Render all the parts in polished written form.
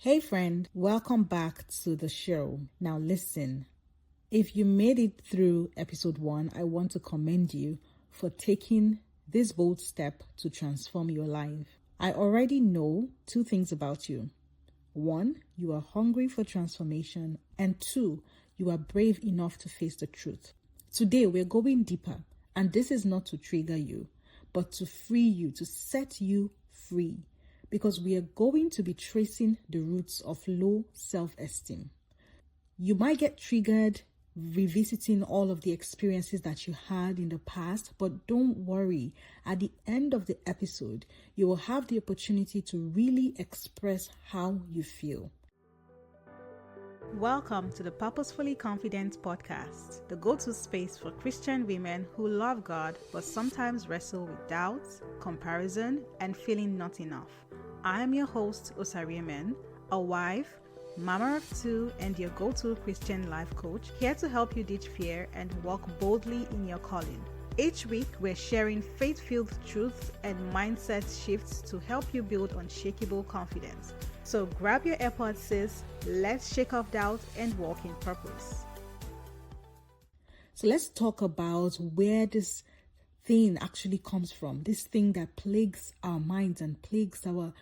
Hey friend, welcome back to the show. Now listen, if you made it through episode 1, I want to commend you for taking this bold step to transform your life. I already know 2 things about you. 1, you are hungry for transformation, and 2, you are brave enough to face the truth. Today we're going deeper, and this is not to trigger you, but to free you, to set you free. Because we are going to be tracing the roots of low self-esteem. You might get triggered revisiting all of the experiences that you had in the past, but don't worry. At the end of the episode, you will have the opportunity to really express how you feel. Welcome to the Purposefully Confident podcast, the go-to space for Christian women who love God but sometimes wrestle with doubts, comparison, and feeling not enough. I am your host, Osariemen, a wife, mama of 2, and your go-to Christian life coach, here to help you ditch fear and walk boldly in your calling. Each week, we're sharing faith-filled truths and mindset shifts to help you build unshakable confidence. So grab your AirPods, sis. Let's shake off doubt and walk in purpose. So let's talk about where this thing actually comes from. This thing that plagues our minds and plagues our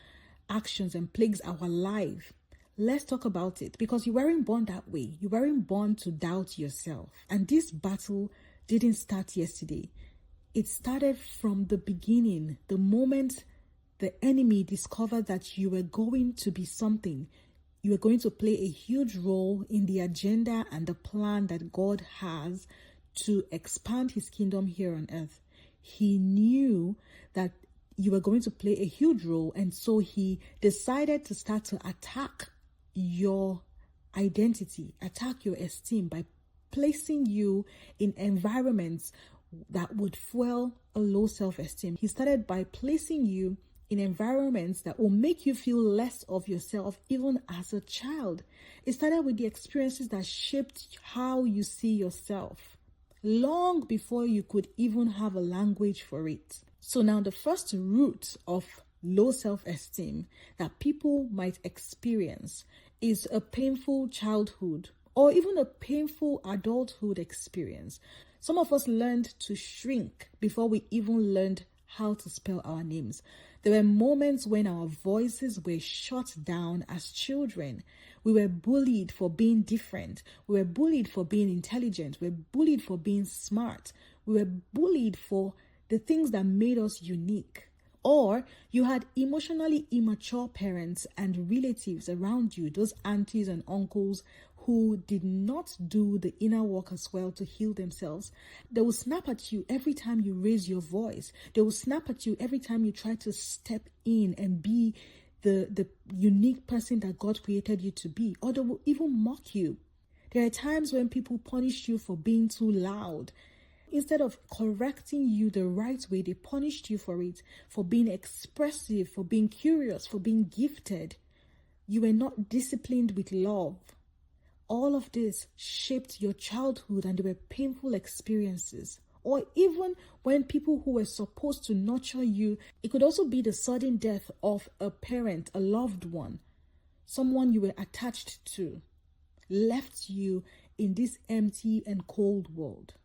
actions and plagues our life. Let's talk about it, because you weren't born that way. You weren't born to doubt yourself. And this battle didn't start yesterday. It started from the beginning, the moment the enemy discovered that you were going to be something. You were going to play a huge role in the agenda and the plan that God has to expand his kingdom here on earth. He knew that you were going to play a huge role, and so he decided to start to attack your identity, attack your esteem by placing you in environments that would fuel a low self-esteem. He started by placing you in environments that will make you feel less of yourself even as a child. It started with the experiences that shaped how you see yourself, long before you could even have a language for it. So now the first root of low self-esteem that people might experience is a painful childhood or even a painful adulthood experience. Some of us learned to shrink before we even learned how to spell our names. There were moments when our voices were shut down as children. We were bullied for being different. We were bullied for being intelligent. We were bullied for being smart. We were bullied for the things that made us unique. Or you had emotionally immature parents and relatives around you, those aunties and uncles who did not do the inner work as well to heal themselves. They will snap at you every time you raise your voice. They will snap at you every time you try to step in and be the unique person that God created you to be. Or they will even mock you. There are times when people punish you for being too loud. Instead of correcting you the right way, they punished you for it, for being expressive, for being curious, for being gifted. You were not disciplined with love. All of this shaped your childhood, and they were painful experiences. Or even when people who were supposed to nurture you, it could also be the sudden death of a parent, a loved one, someone you were attached to, left you in this empty and cold world.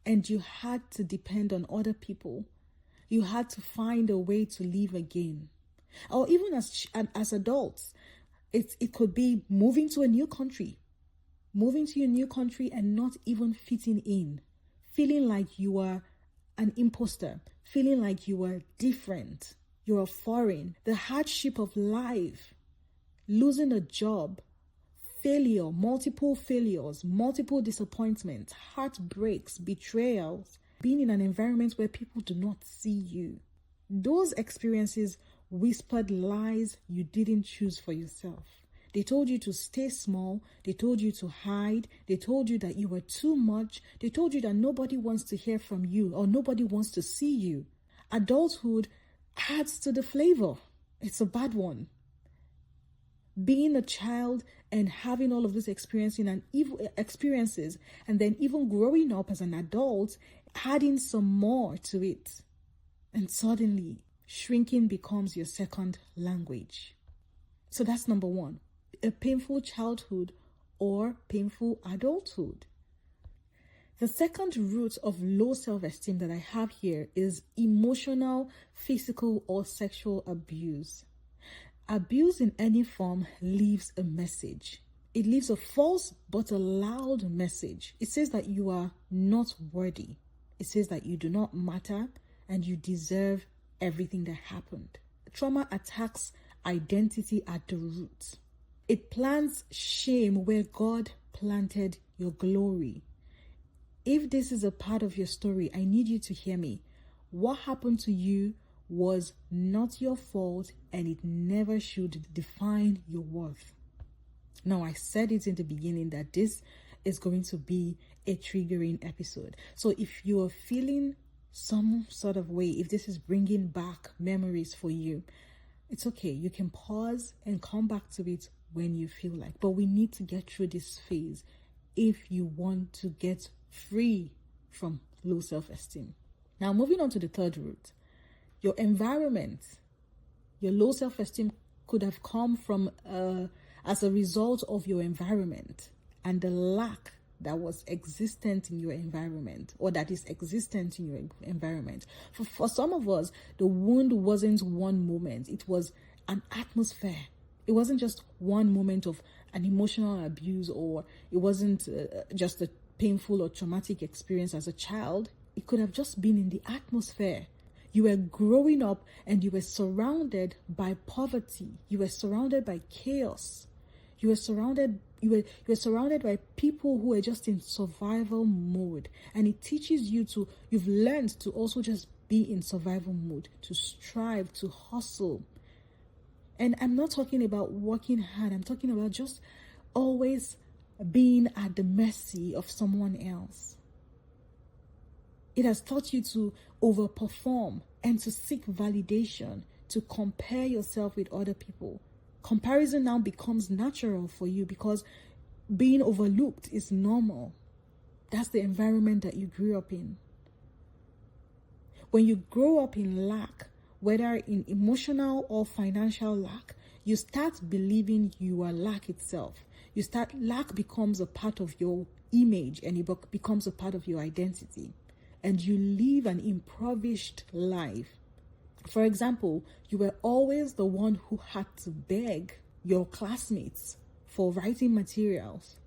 And you had to depend on other people. You had to find a way to live again. Or even as adults, it could be moving to a new country and not even fitting in, feeling like you are an imposter, feeling like you are different, you are foreign. The hardship of life, losing a job, failure, multiple failures, multiple disappointments, heartbreaks, betrayals, being in an environment where people do not see you. Those experiences whispered lies you didn't choose for yourself. They told you to stay small. They told you to hide. They told you that you were too much. They told you that nobody wants to hear from you or nobody wants to see you. Adulthood adds to the flavor. It's a bad one. Being a child and having all of these experiences and then even growing up as an adult, adding some more to it. And suddenly, shrinking becomes your second language. So that's number one, a painful childhood or painful adulthood. The second root of low self-esteem that I have here is emotional, physical, or sexual abuse. Abuse in any form leaves a message. It leaves a false but a loud message. It says that you are not worthy. It says that you do not matter and you deserve everything that happened. Trauma attacks identity at the root. It plants shame where God planted your glory. If this is a part of your story, I need you to hear me. What happened to you was not your fault and it never should define your worth. Now, I said it in the beginning that this is going to be a triggering episode. So if you are feeling some sort of way, if this is bringing back memories for you, it's okay. You can pause and come back to it when you feel like. But we need to get through this phase if you want to get free from low self-esteem. Now, moving on to the third root, your environment. Your low self-esteem could have come from as a result of your environment and the lack that was existent in your environment, or that is existent in your environment. For some of us, the wound wasn't one moment. It was an atmosphere. It wasn't just one moment of an emotional abuse, or it wasn't just a painful or traumatic experience as a child. It could have just been in the atmosphere. You were growing up and you were surrounded by poverty. You were surrounded by chaos. You were surrounded by people who were just in survival mode. And it teaches you've learned to also just be in survival mode, to strive, to hustle. And I'm not talking about working hard. I'm talking about just always being at the mercy of someone else. It has taught you to overperform and to seek validation, to compare yourself with other people. Comparison now becomes natural for you because being overlooked is normal. That's the environment that you grew up in. When you grow up in lack, whether in emotional or financial lack, you start believing you are lack itself. Lack becomes a part of your image and it becomes a part of your identity. And you live an impoverished life. For example, you were always the one who had to beg your classmates for writing materials.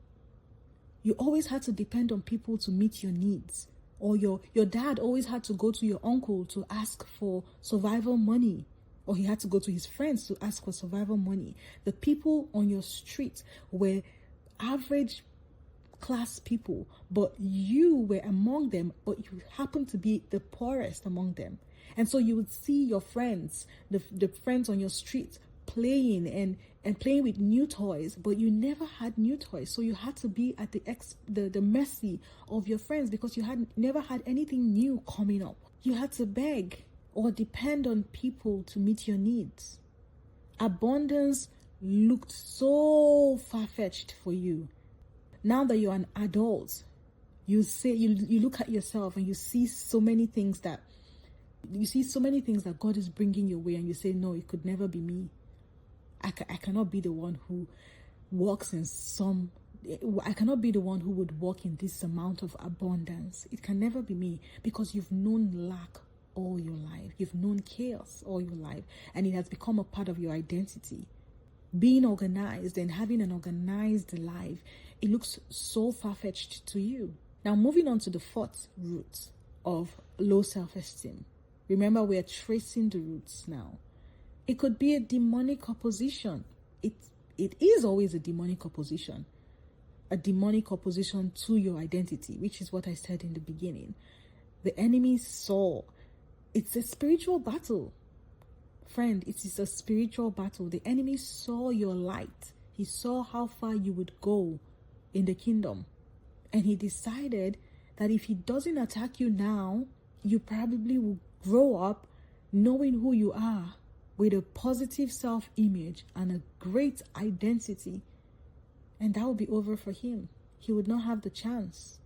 You always had to depend on people to meet your needs. Or your dad always had to go to your uncle to ask for survival money. Or he had to go to his friends to ask for survival money. The people on your street were average class people, but you were among them, but you happened to be the poorest among them. And so you would see your friends, the friends on your street playing and playing with new toys, but you never had new toys. So you had to be at the mercy of your friends because you had never had anything new coming up. You had to beg or depend on people to meet your needs. Abundance looked so far-fetched for you. Now that you're an adult, you look at yourself and you see so many things that God is bringing your way, and you say, no, it could never be me. I cannot be the one who walks in I cannot be the one who would walk in this amount of abundance. It can never be me, because you've known lack all your life. You've known chaos all your life, and it has become a part of your identity. Being organized and having an organized life, it looks so far-fetched to you. Now, moving on to the fourth root of low self-esteem. Remember, we are tracing the roots now. It could be a demonic opposition. It is always a demonic opposition. A demonic opposition to your identity, which is what I said in the beginning. The enemy saw. It's a spiritual battle. Friend, it is a spiritual battle. The enemy saw your light. He saw how far you would go in the kingdom. And he decided that if he doesn't attack you now, you probably will grow up knowing who you are with a positive self-image and a great identity. And that will be over for him. He would not have the chance.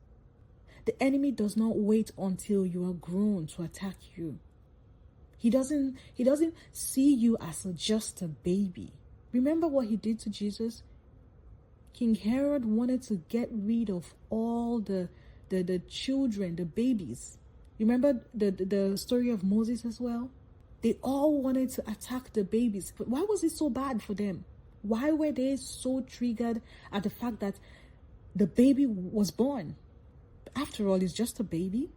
The enemy does not wait until you are grown to attack you. He doesn't see you as just a baby. Remember what he did to Jesus? King Herod wanted to get rid of all the children, the babies. Remember the story of Moses as well? They all wanted to attack the babies. But why was it so bad for them? Why were they so triggered at the fact that the baby was born? After all, it's just a baby.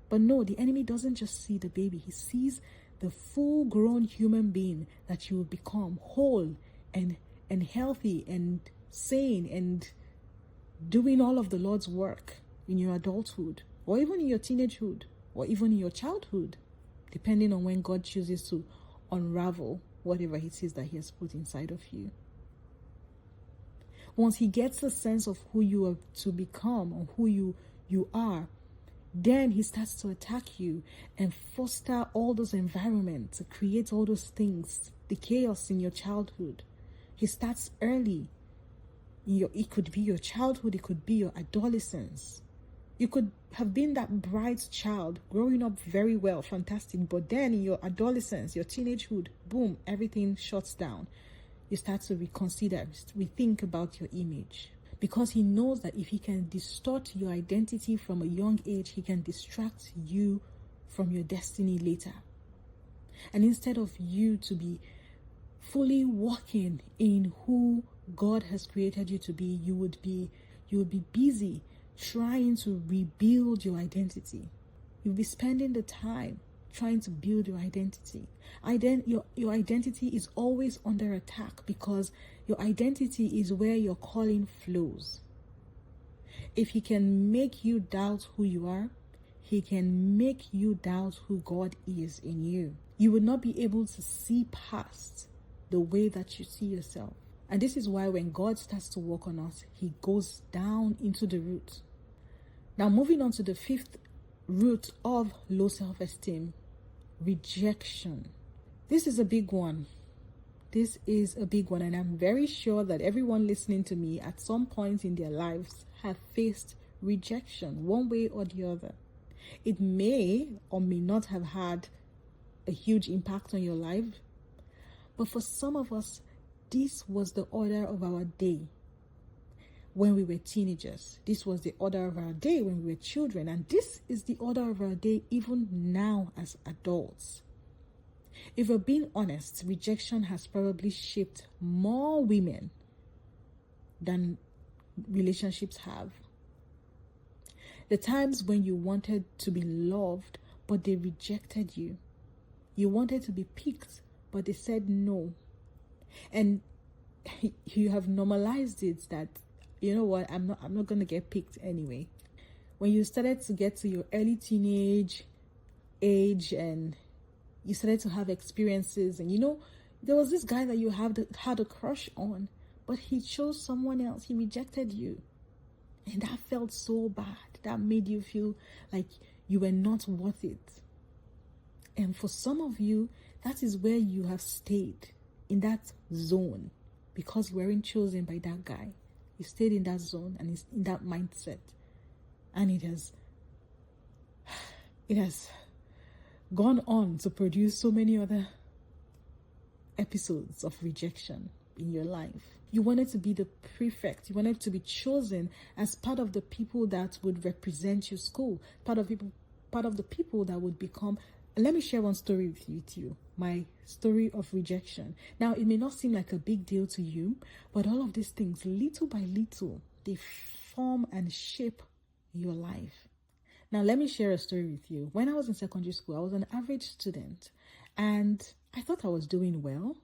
But no, the enemy doesn't just see the baby. He sees the full-grown human being that you will become, whole and healthy and sane and doing all of the Lord's work in your adulthood, or even in your teenagehood, or even in your childhood, depending on when God chooses to unravel whatever it is that he has put inside of you. Once he gets a sense of who you are to become or who you are, then he starts to attack you and foster all those environments, to create all those things, the chaos in your childhood. He starts early. It could be your childhood, it could be your adolescence. You could have been that bright child, growing up very well, fantastic, but then in your adolescence, your teenagehood, boom, everything shuts down. You start to reconsider, rethink about your image. Because he knows that if he can distort your identity from a young age, he can distract you from your destiny later. And instead of you to be fully walking in who God has created you to be, you would be busy trying to rebuild your identity. You'll be spending the time trying to build your identity. Your identity is always under attack because your identity is where your calling flows. If he can make you doubt who you are, he can make you doubt who God is in you. You will not be able to see past the way that you see yourself. And this is why when God starts to work on us, he goes down into the root. Now, moving on to the fifth root of low self-esteem, rejection. This is a big one. And I'm very sure that everyone listening to me at some point in their lives have faced rejection one way or the other. It may or may not have had a huge impact on your life, but for some of us, this was the order of our day when we were teenagers. This was the order of our day when we were children. And this is the order of our day even now as adults. If we're being honest, rejection has probably shaped more women than relationships have. The times when you wanted to be loved, but they rejected you. You wanted to be picked, but they said no. And you have normalized it that, you know what, I'm not going to get picked anyway. When you started to get to your early teenage age and you started to have experiences, and there was this guy that you had a crush on, but he chose someone else. He rejected you. And that felt so bad. That made you feel like you were not worth it. And for some of you, that is where you have stayed, in that zone, because you weren't chosen by that guy. You stayed in that zone and it's in that mindset. And it has gone on to produce so many other episodes of rejection in your life. You wanted to be the prefect. You wanted to be chosen as part of the people that would represent your school, part of the people that would become. Let me share one story with you, my story of rejection. Now, it may not seem like a big deal to you, but all of these things, little by little, they form and shape your life. Now, let me share a story with you. When I was in secondary school, I was an average student, and I thought I was doing well.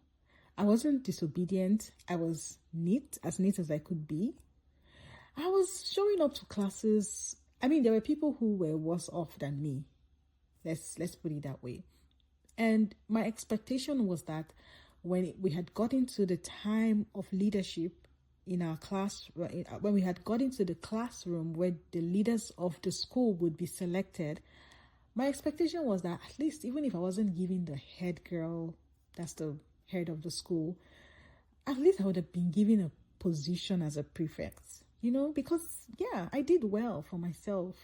I wasn't disobedient. I was neat as I could be. I was showing up to classes. I mean, there were people who were worse off than me. Let's put it that way. And my expectation was that when we had gotten to the time of leadership in our class, when we had got into the classroom where the leaders of the school would be selected, my expectation was that at least, even if I wasn't given the head girl, that's the head of the school, at least I would have been given a position as a prefect, because I did well for myself.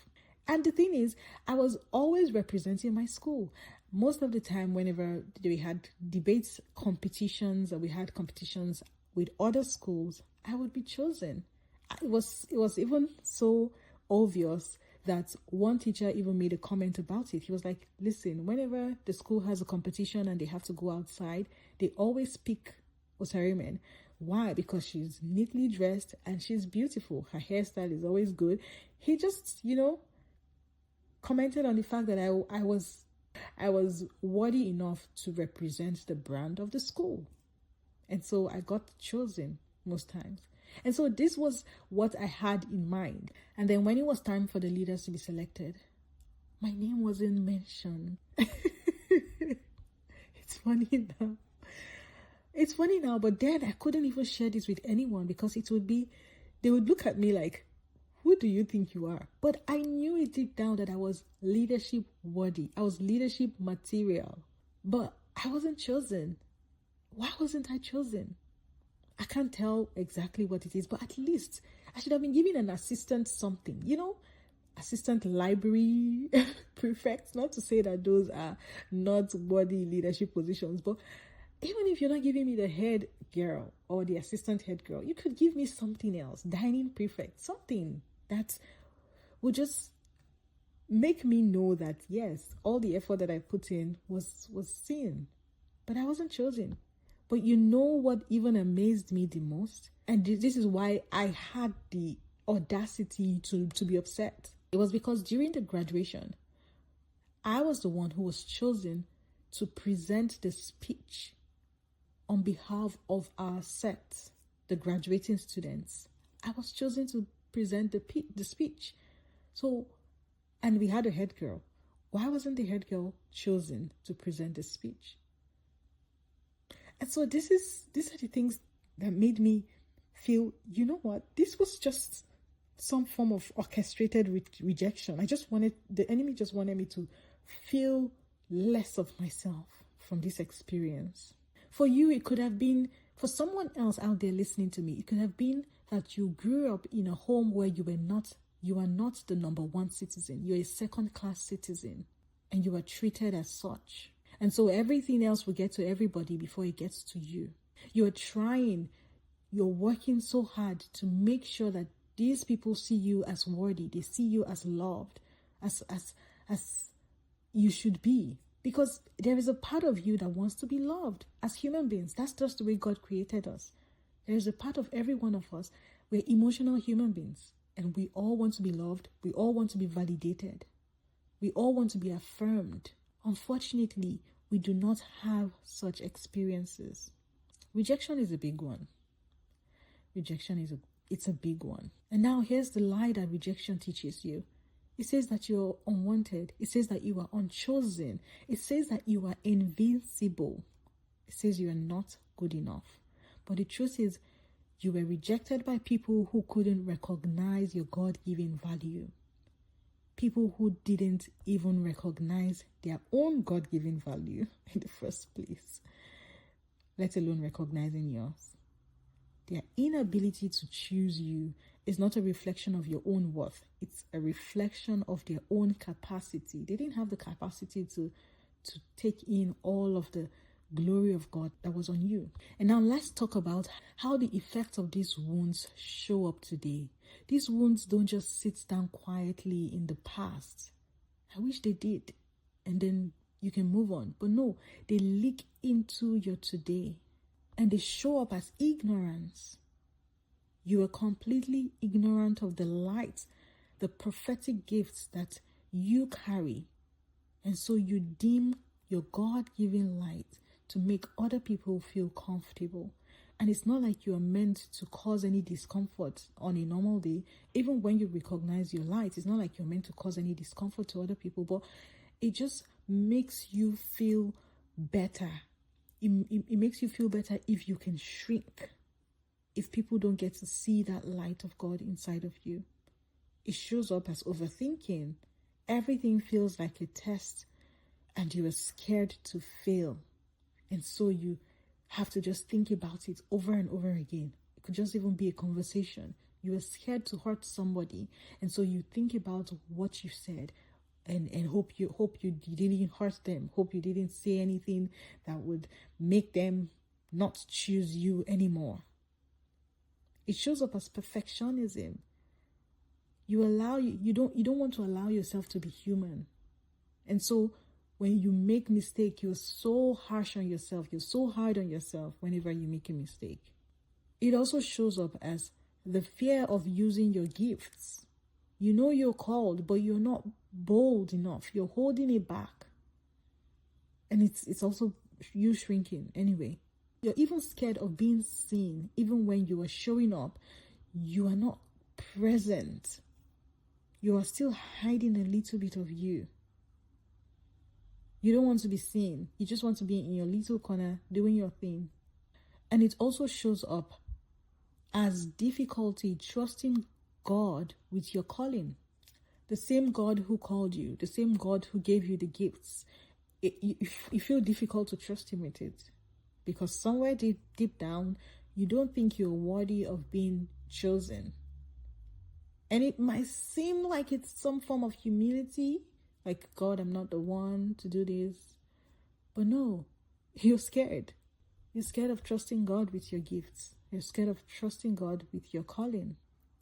And the thing is, I was always representing my school. most of the time, whenever we had debates, competitions, or we had competitions with other schools, I would be chosen. It was even so obvious that one teacher even made a comment about it. He was like, listen, whenever the school has a competition and they have to go outside, they always pick Osarimen. Why? Because she's neatly dressed and she's beautiful. Her hairstyle is always good. He just, commented on the fact that I was worthy enough to represent the brand of the school. And so I got chosen most times. And so this was what I had in mind. And then when it was time for the leaders to be selected, my name wasn't mentioned. It's funny now. It's funny now, but then I couldn't even share this with anyone because they would look at me like, who do you think you are? But I knew it deep down that I was leadership worthy. I was leadership material. But I wasn't chosen. Why wasn't I chosen? I can't tell exactly what it is, but at least I should have been given an assistant something, assistant library prefect. Not to say that those are not worthy leadership positions, but even if you're not giving me the head girl or the assistant head girl, you could give me something else, dining prefect, something that would just make me know that, yes, all the effort that I put in was seen. But I wasn't chosen. But you know what even amazed me the most? And this is why I had the audacity to be upset. It was because during the graduation, I was the one who was chosen to present the speech on behalf of our set, the graduating students. I was chosen to present the speech. So, and we had a head girl. Why wasn't the head girl chosen to present the speech? And so these are the things that made me feel, you know what, this was just some form of orchestrated rejection. The enemy just wanted me to feel less of myself from this experience. For you, it could have been, for someone else out there listening to me, it could have been that you grew up in a home where you are not the number one citizen. You're a second-class citizen, and you are treated as such. And so everything else will get to everybody before it gets to you. You're working so hard to make sure that these people see you as worthy. They see you as loved, as you should be. Because there is a part of you that wants to be loved as human beings. That's just the way God created us. There is a part of every one of us. We're emotional human beings. And we all want to be loved. We all want to be validated. We all want to be affirmed. Unfortunately, we do not have such experiences. Rejection is a big one. It's a big one. And now here's the lie that rejection teaches you. It says that you're unwanted. It says that you are unchosen. It says that you are invincible. It says you are not good enough. But the truth is, you were rejected by people who couldn't recognize your God-given value. People who didn't even recognize their own God-given value in the first place, let alone recognizing yours. Their inability to choose you is not a reflection of your own worth. It's a reflection of their own capacity. They didn't have the capacity to take in all of the glory of God that was on you. And now let's talk about how the effects of these wounds show up today. These wounds don't just sit down quietly in the past. I wish they did. And then you can move on. But no, they leak into your today. And they show up as ignorance. You are completely ignorant of the light, the prophetic gifts that you carry. And so you dim your God-given light to make other people feel comfortable. And it's not like you are meant to cause any discomfort on a normal day. Even when you recognize your light, it's not like you're meant to cause any discomfort to other people, but it just makes you feel better. It makes you feel better if you can shrink, if people don't get to see that light of God inside of you. It shows up as overthinking. Everything feels like a test and you are scared to fail. And so you have to just think about it over and over again. It could just even be a conversation. You are scared to hurt somebody. And so you think about what you said and hope you didn't hurt them, hope you didn't say anything that would make them not choose you anymore. It shows up as perfectionism. You don't want to allow yourself to be human. And so when you make mistake, you're so harsh on yourself, you're so hard on yourself whenever you make a mistake. It also shows up as the fear of using your gifts. You know you're called, but you're not bold enough. You're holding it back. And it's also you shrinking anyway. You're even scared of being seen. Even when you are showing up, you are not present. You are still hiding a little bit of you. You don't want to be seen. You just want to be in your little corner doing your thing. And it also shows up as difficulty trusting God with your calling. The same God who called you, the same God who gave you the gifts. You feel difficult to trust him with it. Because somewhere deep down, you don't think you're worthy of being chosen. And it might seem like it's some form of humility. Like, God, I'm not the one to do this. But no, you're scared. You're scared of trusting God with your gifts. You're scared of trusting God with your calling.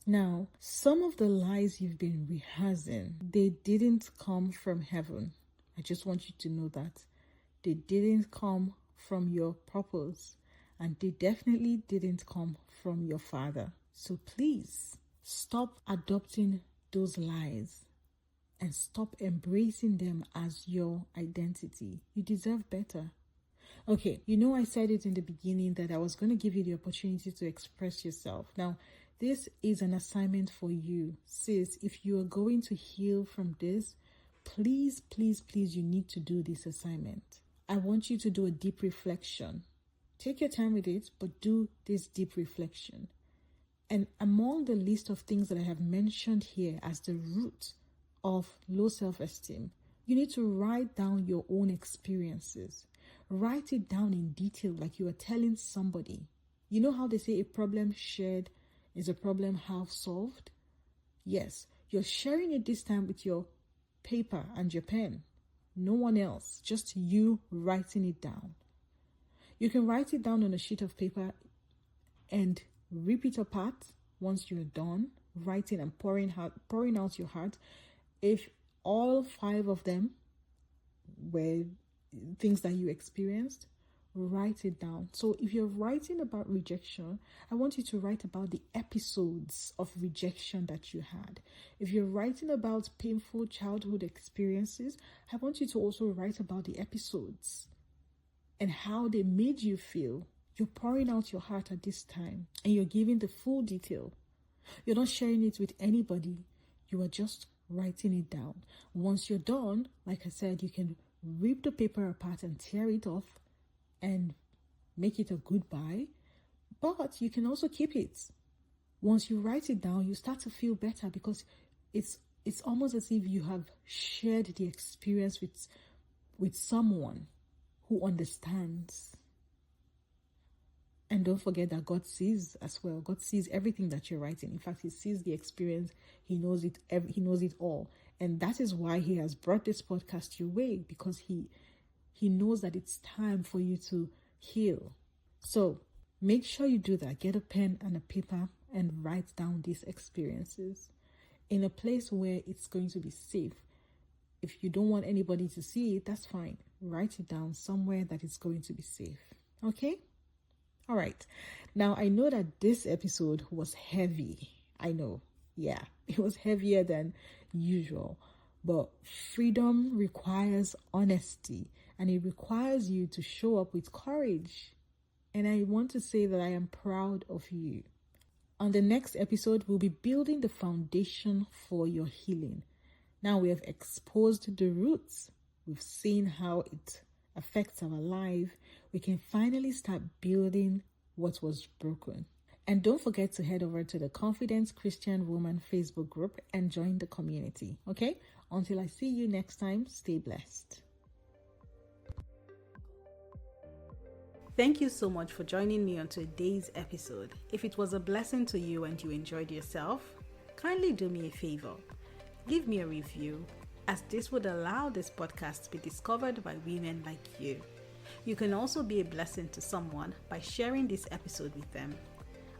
Now, some of the lies you've been rehearsing, they didn't come from heaven. I just want you to know that. They didn't come from your purpose. And they definitely didn't come from your Father. So please, stop adopting those lies and stop embracing them as your identity. You deserve better. Okay, I said it in the beginning that I was going to give you the opportunity to express yourself. Now, this is an assignment for you. Sis, if you are going to heal from this, please, please, please, you need to do this assignment. I want you to do a deep reflection. Take your time with it, but do this deep reflection. And among the list of things that I have mentioned here as the root of low self-esteem, you need to write down your own experiences. Write it down in detail like you are telling somebody. You know how they say a problem shared is a problem half solved? Yes, you're sharing it this time with your paper and your pen. No one else, just you writing it down. You can write it down on a sheet of paper and rip it apart once you're done writing and pouring out your heart. If all 5 of them were things that you experienced, write it down. So if you're writing about rejection, I want you to write about the episodes of rejection that you had. If you're writing about painful childhood experiences, I want you to also write about the episodes and how they made you feel. You're pouring out your heart at this time and you're giving the full detail. You're not sharing it with anybody. You are just writing it down. Once you're done, like I said, you can rip the paper apart and tear it off and make it a goodbye. But you can also keep it. Once you write it down, you start to feel better because it's almost as if you have shared the experience with someone who understands. And don't forget that God sees as well. God sees everything that you're writing. In fact, he sees the experience. He knows it. He knows it all. And that is why he has brought this podcast your way, because he knows that it's time for you to heal. So make sure you do that. Get a pen and a paper and write down these experiences in a place where it's going to be safe. If you don't want anybody to see it, that's fine. Write it down somewhere that it's going to be safe. Okay? All right. Now, I know that this episode was heavy. I know. Yeah, it was heavier than usual. But freedom requires honesty, and it requires you to show up with courage. And I want to say that I am proud of you. On the next episode, we'll be building the foundation for your healing. Now we have exposed the roots. We've seen how it affects our life. We can finally start building what was broken. And don't forget to head over to the Confident Christian Woman Facebook group and join the community. Okay? Until I see you next time, stay blessed. Thank you so much for joining me on today's episode. If it was a blessing to you and you enjoyed yourself, kindly do me a favor. Leave me a review as this would allow this podcast to be discovered by women like you. You can also be a blessing to someone by sharing this episode with them.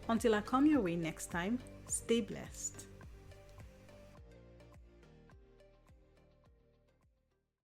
Until I come your way next time, stay blessed.